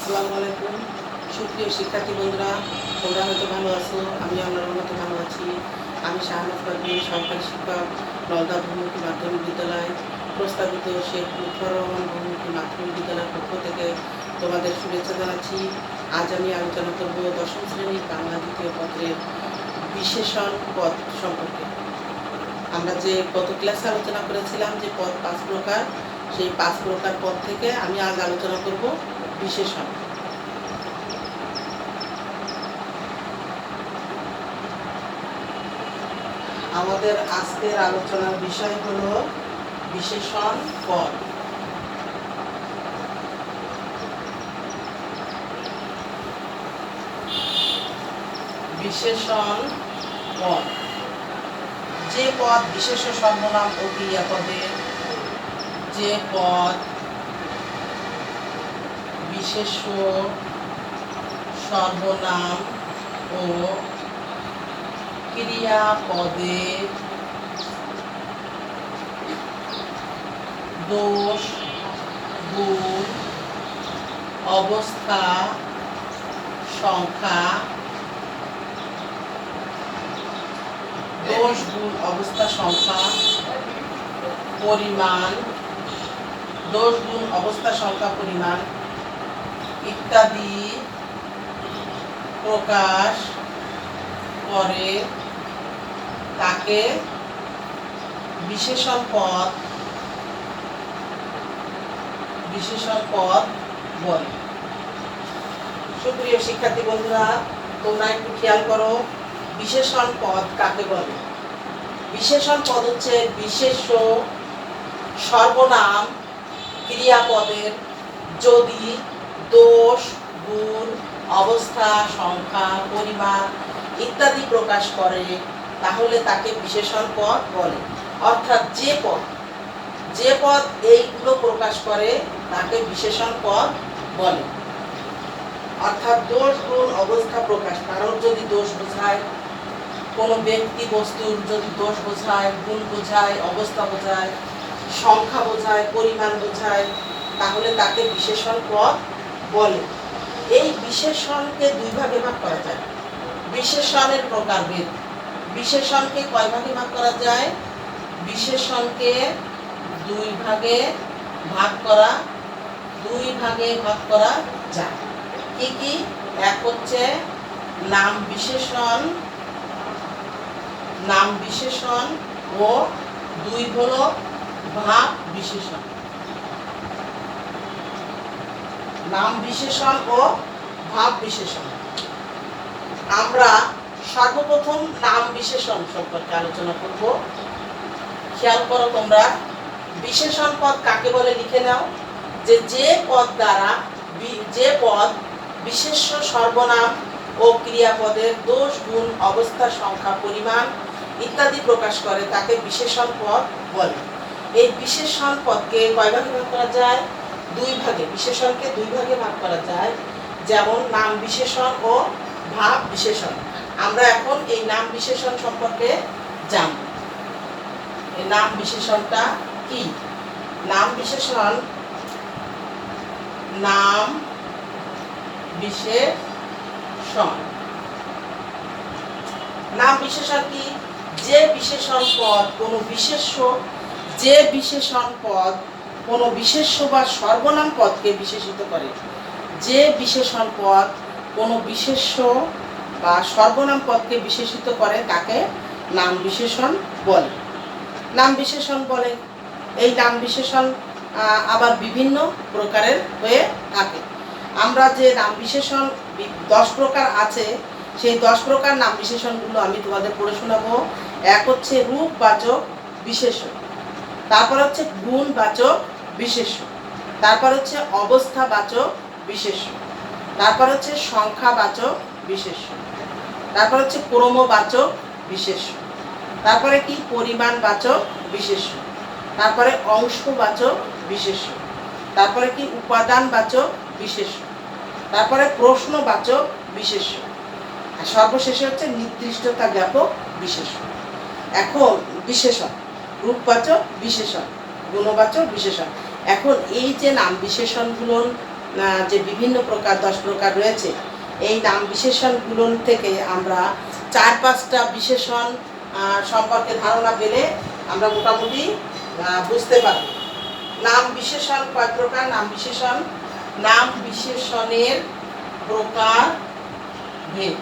আসসালামু আলাইকুম। সুপ্রিয় শিক্ষার্থী বন্ধুরা, তোমরা হয়তো ভালো আছো, আমি আপনার মতো ভালো আছি। আমি শাহনাজ পারভীন, সরকারি শিক্ষক, নলদা বহুমুখী মাধ্যমিক বিদ্যালয়, প্রস্তাবিত শেখ লুৎফর রহমান বহুমুখী মাধ্যমিক বিদ্যালয়ের পক্ষ থেকে তোমাদের শুভেচ্ছা জানাচ্ছি। আজ আমি আলোচনা করব দশম শ্রেণীর বাংলা দ্বিতীয় পত্রের বিশেষণ পদ সম্পর্কে। আমরা যে গত ক্লাসে আলোচনা করেছিলাম যে পদ 5 প্রকার, সেই 5 প্রকার পদ থেকে আমি আজ আলোচনা করব বিশেষণ। আমাদের আজকের আলোচনার বিষয় হলো বিশেষণ পদ। বিশেষণ পদ, যে পদ বিশেষ্য সর্বনাম ও ক্রিয়াপদের, যে পদ বিশেষ্য সর্বনাম ও ক্রিয়াপদের দোষ, গুণ, অবস্থা, সংখ্যা, দোষ, গুণ, অবস্থা, সংখ্যা, পরিমাণ, দোষ, গুণ, অবস্থা, সংখ্যা, পরিমাণ ইত্যাদি প্রকাশ করে তাকে বিশেষণ পদ বলে। সুপ্রিয় শিক্ষার্থী বন্ধুরা, তোমরা একটু খেয়াল করো, বিশেষণ পদ কাকে বলে। বিশেষণ পদ হচ্ছে বিশেষ্য সর্বনাম ক্রিয়াপদের যদি দোষ, গুণ, অবস্থা, সংখ্যা, পরিমাণ ইত্যাদি প্রকাশ করে তাহলে তাকে বিশেষণ পদ বলে। অর্থাৎ যে পদ এইগুলো প্রকাশ করে তাকে বিশেষণ পদ বলে। অর্থাৎ দোষ, গুণ, অবস্থা প্রকাশ, কারোর যদি দোষ বোঝায়, কোনো ব্যক্তি বস্তুর যদি দোষ বোঝায়, গুণ বোঝায়, অবস্থা বোঝায়, সংখ্যা বোঝায়, পরিমাণ বোঝায়, তাহলে তাকে বিশেষণ পদ বলে। এই বিশেষণকে দুই ভাগে ভাগ করা যায়। বিশেষণের প্রকারভেদ। বিশেষণকে কয় ভাগে ভাগ করা যায়? বিশেষণকে দুই ভাগে ভাগ করা যায়। কি কি? এক হচ্ছে নাম বিশেষণ ও দুই হলো ভাব বিশেষণ। নাম বিশেষণ ও ভাব বিশেষণ। আমরা সর্বপ্রথম নাম বিশেষণ সম্পর্কে আলোচনা করব। খেয়াল করো তোমরা, বিশেষণ পদ কাকে বলে লিখে নাও। যে পদ বিশেষ্য সর্বনাম ও ক্রিয়াপদের দোষ, গুণ, অবস্থা, সংখ্যা, পরিমাণ ইত্যাদি প্রকাশ করে তাকে বিশেষণ পদ বলে। এই বিশেষণ পদকে কয় ভাগে ভাগ করা যায়? দুই ভাগে। বিশেষণকে দুই ভাগে ভাগ করা যায়, যেমন নাম বিশেষণ ও ভাব বিশেষণ। আমরা এখন এই নাম বিশেষণ সম্পর্কে জানব। এই নাম বিশেষণটা কি? নাম বিশেষণ কি? যে বিশেষণ পদ কোনো বিশেষ্য বা সর্বনাম পদকে বিশেষিত করে। যে বিশেষণ পদ কোনো বিশেষ্য বা সর্বনাম পদকে বিশেষিত করে তাকে নাম বিশেষণ বলে। এই নাম বিশেষণ আবার বিভিন্ন প্রকারের হয়ে থাকে। আমরা যে নাম বিশেষণ 10 প্রকার আছে, সেই 10 প্রকার নাম বিশেষণগুলো আমি তোমাদের পড়ে শোনাবো। এক হচ্ছে রূপবাচক বিশেষ্য, তারপর হচ্ছে গুণবাচক বিশেষ্য, তারপর হচ্ছে অবস্থাবাচক বিশেষ্য, তারপর হচ্ছে সংখ্যাবাচক বিশেষ্য, তারপর হচ্ছে ক্রমবাচক বিশেষ্য, তারপরে কি পরিমাণবাচক বিশেষ্য, তারপরে অংশবাচক বিশেষ্য, তারপরে কি উপাদানবাচক বিশেষ্য, তারপরে প্রশ্নবাচক বিশেষ্য, আর সর্বশেষে হচ্ছে নির্দিষ্টতা জ্ঞাপক বিশেষ্য। এখন বিশেষণ, রূপবাচক বিশেষণ, গুণবাচক বিশেষণ। এখন এই যে নাম বিশেষণগুলোর যে বিভিন্ন প্রকার 10 প্রকার রয়েছে, এই নাম বিশেষণগুলো থেকে আমরা 4-5টা বিশেষণ সম্পর্কে ধারণা পেলে আমরা মোটামুটি বুঝতে পারব। নাম বিশেষণ কয় প্রকার? নাম বিশেষণের প্রকার ভেদ।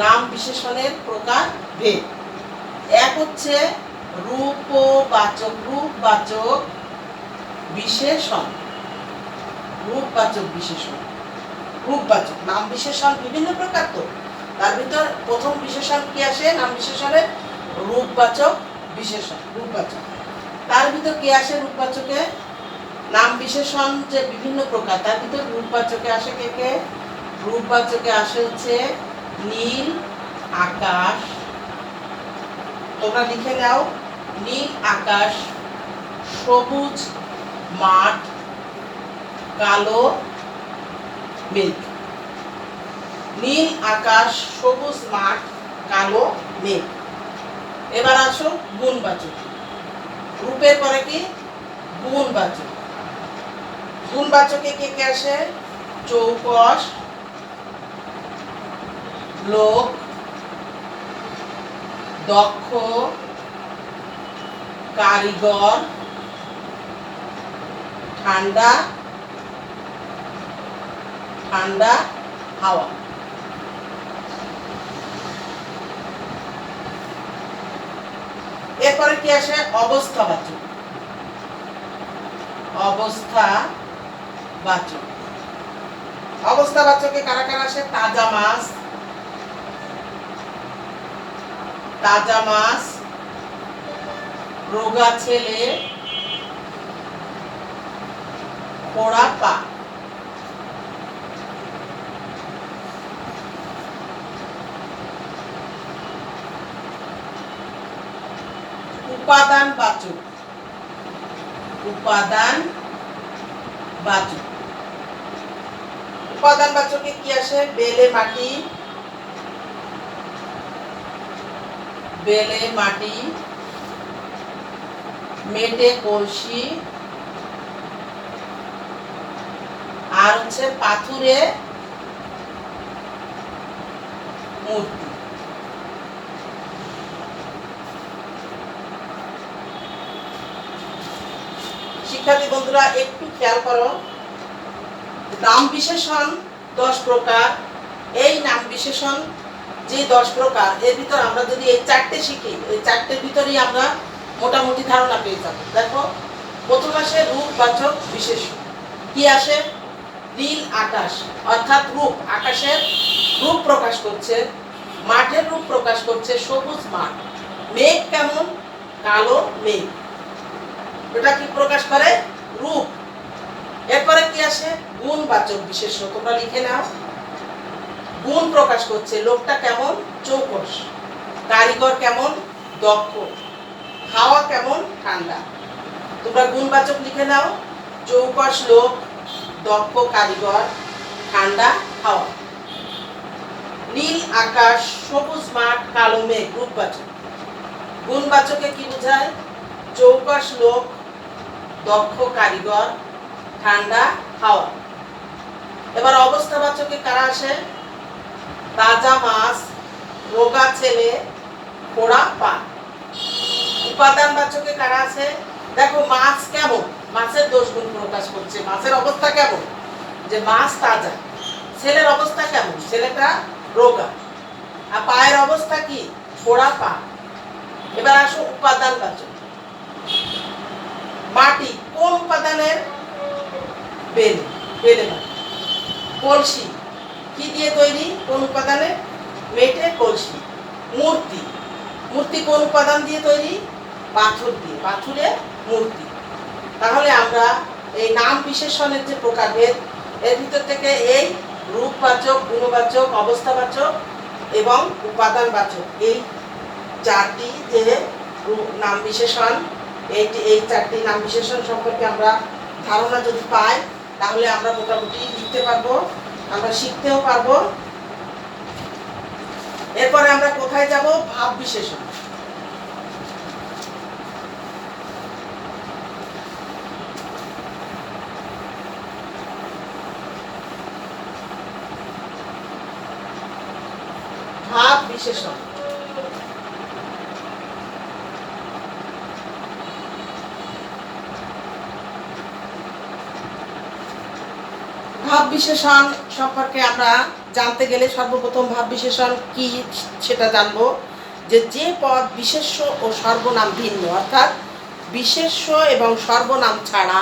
নাম বিশেষণের প্রকার ভেদ। এক হচ্ছে রূপবাচক বিশেষণ। রূপবাচক নাম বিশেষণ বিভিন্ন প্রকার, তো তার ভিতর প্রথম বিশেষণ কি আসে? নাম বিশেষণের রূপবাচক বিশেষণ। তার ভিতর কি আসে? রূপবাচকে নাম বিশেষণ যে বিভিন্ন প্রকার, তার ভিতর রূপবাচকে আসে কে? রূপবাচকে আসে হচ্ছে নীল আকাশ, তোমরা লিখে নাও, নীল আকাশ, সবুজ মাঠ, কালো মেঘ। নীল আকাশ, সবুজ মাঠ, কালো মেঘ। এবার আসো গুণবাচক। রূপের পরে কি? গুণবাচক। গুণবাচকে কে কে আসে? চৌকস, লোক, দক্ষ, কারিগর, ঠান্ডা হাওয়া। এরপরে কি আসে? অবস্থাবাচক। অবস্থাবাচকে কারা কারা আসে? তাজা মাছ, রোগা ছেলে, খোড়া পা। উপাদানবাচক। উপাদানবাচকে কি আসে? বেলে মাটি, মেটে কলসি, আর হচ্ছে পাথুরে মূর্তি। শিক্ষার্থী বন্ধুরা একটু খেয়াল করো, নাম বিশেষণ 10 প্রকার। এই নাম বিশেষণ যে 10 প্রকার, এর ভিতর আমরা যদি এই 4টে শিখি, এই 4টের ভিতরেই আমরা মোটামুটি ধারণা পেয়ে যাব। দেখো, প্রথম আসে রূপবাচক বিশেষণ। কি আসে? নীল আকাশ, অর্থাৎ রূপ, আকাশের রূপ প্রকাশ করছে, মাঠের রূপ প্রকাশ করছে, সবুজ মাঠ। মেঘ কেমন? কালো মেঘ। এটা কি প্রকাশ করে? রূপ। এরপরে কি আসে? গুণবাচক বিশেষ্য। তোমরা লিখে নাও, গুণ প্রকাশ করছে, লোকটা কেমন? চৌকস। কারিগর কেমন? দক্ষ। হাওয়া কেমন? ঠান্ডা। তোমরা গুণবাচক লিখে নাও, চৌকস লোক, দক্ষ কারিগর, ঠান্ডা হাওয়া। নীল আকাশ, সবুজ মাঠ, কালো মেঘ রূপবাচক। গুণবাচকে কি বোঝায়? চৌকস লোক, দক্ষ কারিগর, ঠান্ডা হাওয়া। এবার অবস্থাবাচকে কারা আসে? তাজা মাছ, রোগা ছেলে, খোড়া পা। উপাদানবাচকে কারা আছে? দেখো, মাছ কেমন? মাছের দোষ গুণ প্রকাশ করছে, মাছের অবস্থা কেমন? যে মাছ তাজা। ছেলের অবস্থা কেমন? ছেলেটা রোগা। আর পায়ের অবস্থা কি? খোড়া পা। এবার আসো উপাদানবাচক। মাটি কোন উপাদানের? বেলে মাটি। কলসি কি দিয়ে তৈরি? কোন উপাদানের? মেটে কলসি। মূর্তি কোন উপাদান দিয়ে তৈরি? পাথর দিয়ে, পাথুরে মূর্তি। তাহলে আমরা এই নাম বিশেষণের যে প্রকারভেদ, এর ভিতর থেকে এই রূপবাচক, গুণবাচক, অবস্থাবাচক এবং উপাদানবাচক, এই 4টি যে নাম বিশেষণ, এই 4টি নাম বিশেষণ সম্পর্কে আমরা ধারণা যদি পাই, তাহলে আমরা মোটামুটি লিখতে পারবো, আমরা শিখতেও পারবো। এরপরে আমরা কোথায় যাব? ভাব বিশেষণ। বিশেষণ। ভাব বিশেষণ সম্পর্কে আমরা জানতে গেলে সর্বপ্রথম ভাব বিশেষণ কি সেটা জানবো। যে পদ বিশেষ্য ও সর্বনাম ভিন্ন, অর্থাৎ বিশেষ্য এবং সর্বনাম ছাড়া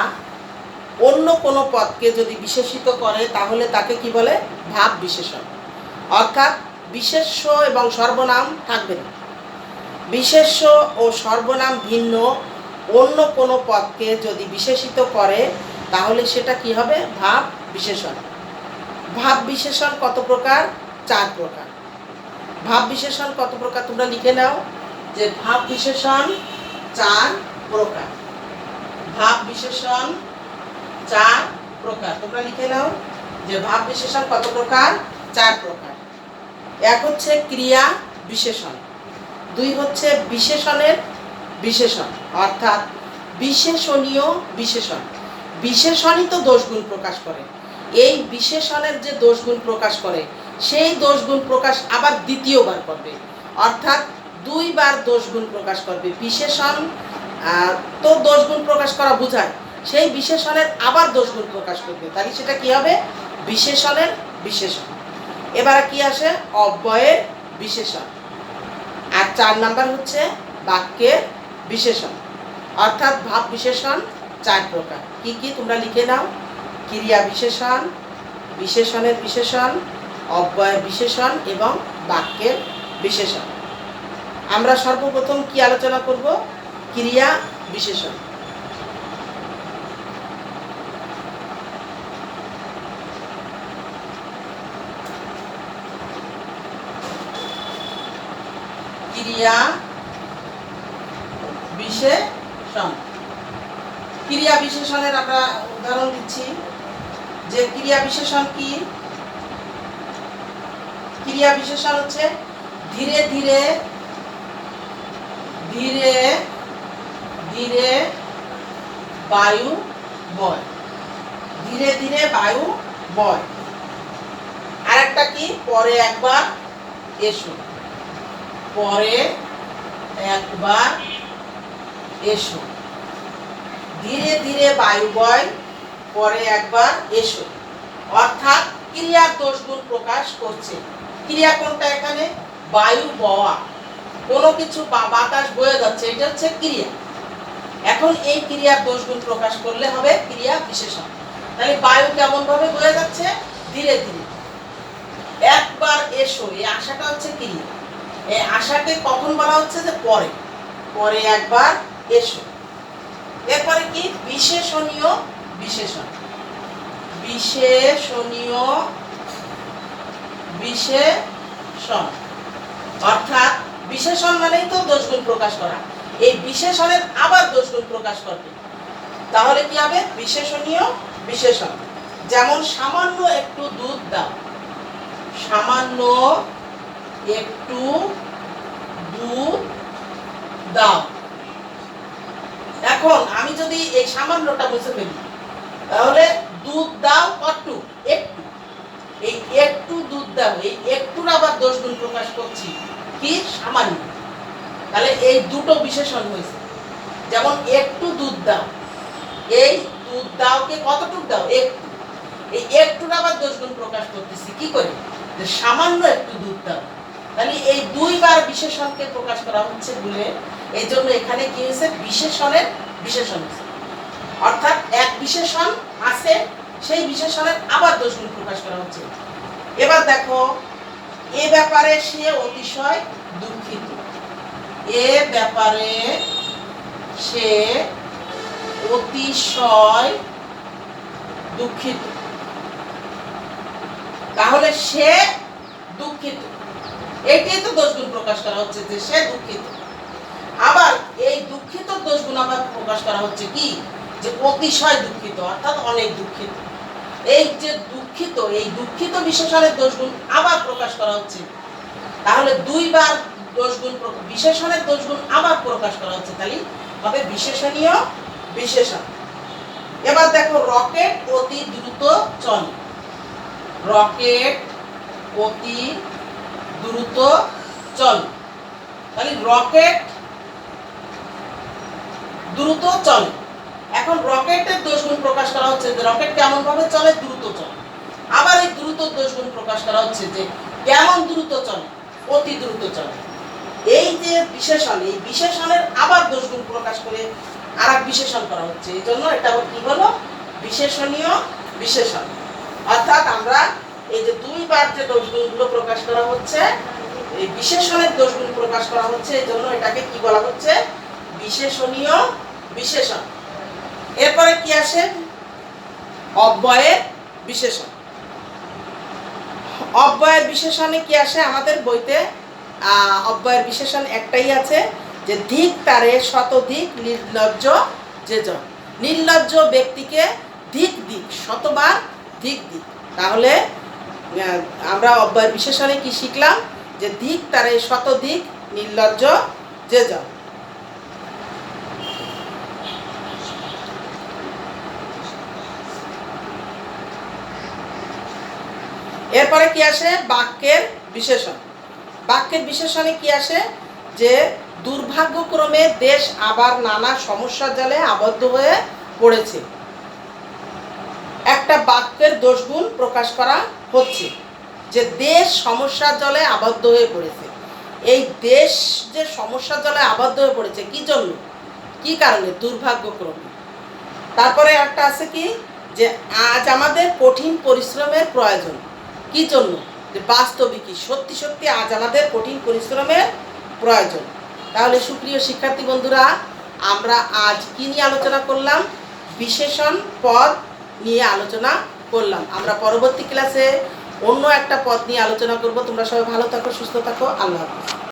অন্য কোনো পদকে যদি বিশেষিত করে তাহলে তাকে কি বলে? ভাব বিশেষণ। অর্থাৎ বিশেষ্য এবং সর্বনাম থাকবে না। বিশেষ্য ও সর্বনাম ভিন্ন অন্য কোনো পদকে যদি বিশেষিত করে তাহলে সেটা কি হবে? ভাব বিশেষণ। ভাব বিশেষণ কত প্রকার? 4 প্রকার। ভাব বিশেষণ কত প্রকার তোমরা লিখে নাও, যে ভাব বিশেষণ 4 প্রকার। ভাব বিশেষণ 4 প্রকার তোমরা লিখে নাও, যে ভাব বিশেষণ কত প্রকার? 4 প্রকার। 1 হচ্ছে ক্রিয়া বিশেষণ, 2 হচ্ছে বিশেষণের বিশেষণ, অর্থাৎ বিশেষণীয় বিশেষণ। বিশেষণই তো দোষগুণ প্রকাশ করে। এই বিশেষণের যে দোষগুণ প্রকাশ করে সেই দোষগুণ প্রকাশ আবার দ্বিতীয়বার করবে, অর্থাৎ 2 বার দোষগুণ প্রকাশ করবে। বিশেষণ তো দোষগুণ প্রকাশ করা বোঝায়, সেই বিশেষণের আবার দোষগুণ প্রকাশ করবে, তাহলে সেটা কি হবে? বিশেষণের বিশেষণ। এবারে কি আসে? অব্যয়ের বিশেষণ। আর 4 নাম্বার হচ্ছে বাক্যের বিশেষণ। অর্থাৎ ভাব বিশেষণ 4 প্রকার। কি কি তোমরা লিখে নাও, ক্রিয়া বিশেষণ, বিশেষণের বিশেষণ, অব্যয়ের বিশেষণ এবং বাক্যের বিশেষণ। আমরা সর্বপ্রথম কি আলোচনা করব? ক্রিয়া বিশেষণ। ক্রিয়া বিশেষণ। ক্রিয়া বিশেষণের আমরা উদাহরণ দিচ্ছি, যে ক্রিয়া বিশেষণ কি? ক্রিয়া বিশেষণ হচ্ছে ধীরে ধীরে ধীরে ধীরে বায়ু বয়। ধীরে ধীরে বায়ু বয়। আরেকটা কি? পরে একবার এসো। পরে একবার এসো। ধীরে ধীরে বায়ু বয়, পরে একবার এসো। অর্থাৎ ক্রিয়ার দোষগুণ প্রকাশ করছে। ক্রিয়া কোনটা এখানে? বায়ু বওয়া, কোনো কিছু বাতাস বয়ে যাচ্ছে, এটা হচ্ছে ক্রিয়া। এখন এই ক্রিয়ার দোষগুণ প্রকাশ করলে হবে ক্রিয়া বিশেষণ। তাহলে বায়ু কেমন ভাবে বয়ে যাচ্ছে? ধীরে ধীরে। একবার এসো, এই আশাটা হচ্ছে ক্রিয়া। এই আশাকে কখন বলা হচ্ছে? যে পরে। পরে একবার এসো। এরপরে কি? বিশেষণীয় বিশেষণ। বিশেষণীয় বিশেষণ, অর্থাৎ বিশেষণ মানেই তো দোষগুণ প্রকাশ করা। এই বিশেষণের আবার দোষগুণ প্রকাশ করবে, তাহলে কি হবে? বিশেষণীয় বিশেষণ। যেমন সামান্য একটু দুধ দাও। সামান্য একটু দুধ দাও। এখন আমি যদি এই সামান্যটা বুঝে ফেলি, তাহলে দুধ দাও কত? একটু। এই একটু দুধ দাও, এই একটুর আবার দোষগুণ প্রকাশ করছি কি? সামান্য। তাহলে এই দুটো বিশেষণ হয়েছে। যেমন একটু দুধ দাও, এই দুধ দাওকে কতটুক দাও? একটু। এই একটুর আবার দোষগুণ প্রকাশ করতেছি কি করে? যে সামান্য একটু দুধ দাও। তাহলে এই 2 বার বিশেষণকে প্রকাশ করা হচ্ছে বলে এই জন্য এখানে কি হয়েছে? বিশেষণের বিশেষণ হয়েছে। অর্থাৎ এক বিশেষণ আছে, সেই বিশেষণের আবার দোষগুণ প্রকাশ করা হচ্ছে। এবার দেখো, এ ব্যাপারে সে অতিশয় দুঃখিত। এ ব্যাপারে সে অতিশয় দুঃখিত। তাহলে সে দুঃখিত, এইটাই তো দোষগুণ প্রকাশ করা হচ্ছে, যে সে দুঃখিত। আবার এই দুঃখিত দোষগুণ আবার প্রকাশ করা হচ্ছে কি? যে অতিশয় দুঃখিত, অর্থাৎ অনেক দুঃখিত। এই যে দুঃখিত, এই দুঃখিত বিশেষণের দোষগুণ আবার প্রকাশ করা হচ্ছে, তাহলে 2 বার দোষগুণ বিশেষণের দোষগুণ আবার প্রকাশ করা হচ্ছে, তাহলে হবে বিশেষণীয় বিশেষণ। এবার দেখো, রকেট অতি দ্রুত চলে। রকেট অতি দ্রুত চলে। তাহলে রকেট দ্রুত চলে। এখন রকেটের দোষগুণ প্রকাশ করা হচ্ছে যে রকেট কেমন ভাবে চলে, দ্রুত চলে। আবার এই দ্রুত দোষগুণ প্রকাশ করা হচ্ছে যে কেমন দ্রুত চলে, অতি দ্রুত চলে। এই যে বিশেষণ, এই বিশেষণের আবার দোষগুণ প্রকাশ করে আরেক বিশেষণ করা হচ্ছে। এই জন্য এটা কি হলো, বিশেষণীয় বিশেষণ। অর্থাৎ আমরা এই যে দুইবার যে দোষগুণগুলো প্রকাশ করা হচ্ছে, এই বিশেষণের দোষগুণ প্রকাশ করা হচ্ছে, এই জন্য এটাকে কি বলা হচ্ছে, বিশেষণীয় বিশেষণ। এরপরে কি আসে, অব্যয়ের বিশেষণ। অব্যয়ের বিশেষণে কি আসে আমাদের বইতে, অব্যয়ের বিশেষণ একটাই আছে যে ধিক তারে শতধিক নির্লজ্জ যে জন। নির্লজ্জ ব্যক্তিকে ধিক দিক, শতবার ধিক দিক। তাহলে আমরা অব্যয়ের বিশেষণে কি শিখলাম, যে ধিক তারে শতধিক নির্লজ্জ যে জন। এরপরে কি আসে, বাক্যের বিশেষণ। বাক্যের বিশেষণে কি আসে, যে দুর্ভাগ্যক্রমে দেশ আবার নানা সমস্যার জালে আবদ্ধ হয়ে পড়েছে। একটা বাক্যের দোষগুণ প্রকাশ করা হচ্ছে যে দেশ সমস্যার জলে আবদ্ধ হয়ে পড়েছে। এই দেশ যে সমস্যার জলে আবদ্ধ হয়ে পড়েছে কি জন্য, কি কারণে, দুর্ভাগ্যক্রমে। তারপরে একটা আছে কি, যে আজ আমাদের কঠিন পরিশ্রমের প্রয়োজন। কি জন্য, যে বাস্তবিকই সত্যি সত্যি আজ আমাদের কঠিন পরিশ্রমের প্রয়োজন। তাহলে সুপ্রিয় শিক্ষার্থী বন্ধুরা, আমরা আজ কি নিয়ে আলোচনা করলাম, বিশেষণ পদ নিয়ে আলোচনা করলাম। আমরা পরবর্তী ক্লাসে অন্য একটা পদ নিয়ে আলোচনা করব। তোমরা সবাই ভালো থাকো, সুস্থ থাকো, আল্লাহ হাফেজ।